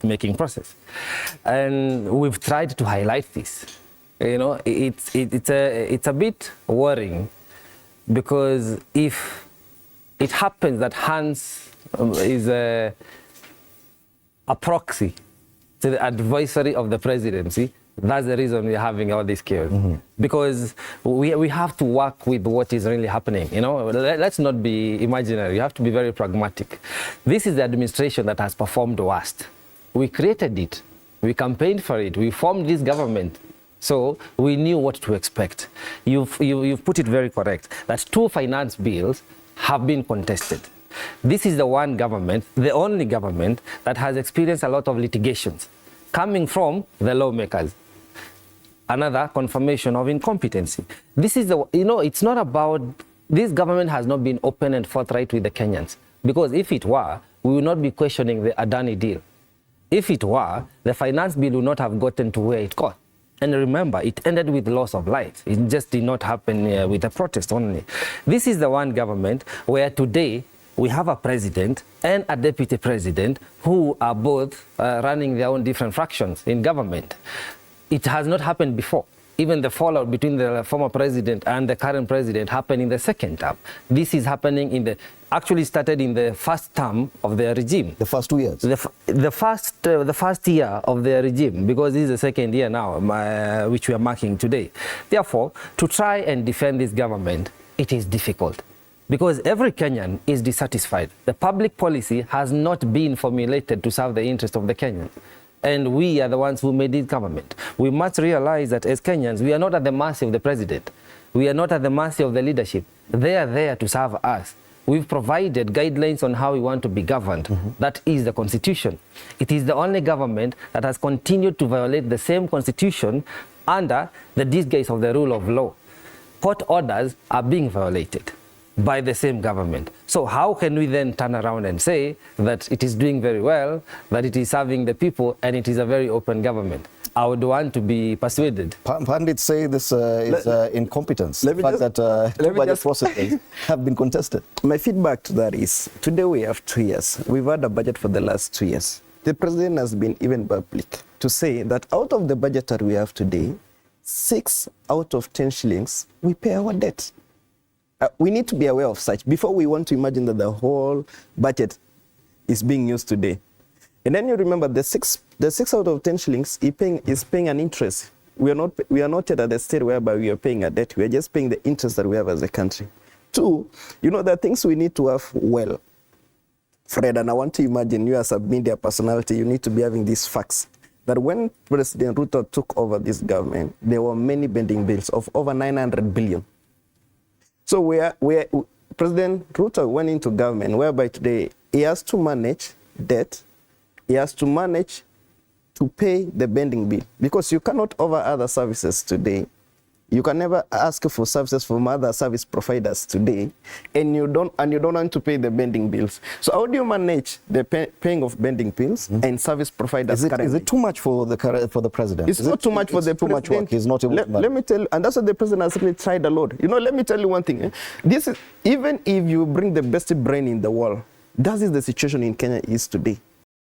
making process. And we've tried to highlight this. You know, it's a bit worrying, because if it happens that Hans is a proxy to the advisory of the presidency, that's the reason we're having all this chaos. Because we have to work with what is really happening. You know, let's not be imaginary. You have to be very pragmatic. This is the administration that has performed worst. We created it. We campaigned for it. We formed this government. So we knew what to expect. You've put it very correct, that 2 finance bills have been contested. This is the one government, the only government, that has experienced a lot of litigations coming from the lawmakers. Another confirmation of incompetency. This is the, you know, it's not about, this government has not been open and forthright with the Kenyans. Because if it were, we would not be questioning the Adani deal. If it were, the finance bill would not have gotten to where it got. And remember, it ended with loss of life. It just did not happen with a protest only. This is the one government where today we have a president and a deputy president who are both running their own different fractions in government. It has not happened before. Even the fallout between the former president and the current president happened in the second term. This is happening in the, actually started in the first term of their regime. The first 2 years? The first year of their regime, because this is the second year now, which we are marking today. Therefore, to try and defend this government, it is difficult. Because every Kenyan is dissatisfied. The public policy has not been formulated to serve the interest of the Kenyans. And we are the ones who made this government. We must realize that as Kenyans, we are not at the mercy of the president. We are not at the mercy of the leadership. They are there to serve us. We've provided guidelines on how we want to be governed. That is the constitution. It is the only government that has continued to violate the same constitution under the disguise of the rule of law. Court orders are being violated by the same government. So how can we then turn around and say that it is doing very well, that it is serving the people, and it is a very open government? I would want to be persuaded. Pundits say this is incompetence. The fact that budget processes have been contested. My feedback to that is, today we have 2 years. We've had a budget for the last 2 years. The president has been even public to say that out of the budget that we have today, 6 out of 10 shillings, we pay our debt. We need to be aware of such before we want to imagine that the whole budget is being used today. And then you remember the 6 out of 10 shillings is paying an interest. We are not yet at the state whereby we are paying a debt. We are just paying the interest that we have as a country. 2, you know, there are things we need to have well. Fred, and I want to imagine you as a media personality, you need to be having these facts. That when President Ruto took over this government, there were many pending bills of over 900 billion. So President Ruto went into government whereby today he has to manage debt, he has to manage to pay the pending bill, because you cannot offer other services today. You can never ask for services from other service providers today, and you don't want to pay the pending bills. So how do you manage the paying of pending bills and service providers? Is it too much for the president? It's not too much for the president. Too much work. He's not able to manage. Let me tell you, and that's what the president has really tried a lot. You know, let me tell you one thing. This is, even if you bring the best brain in the world, that is the situation in Kenya is today.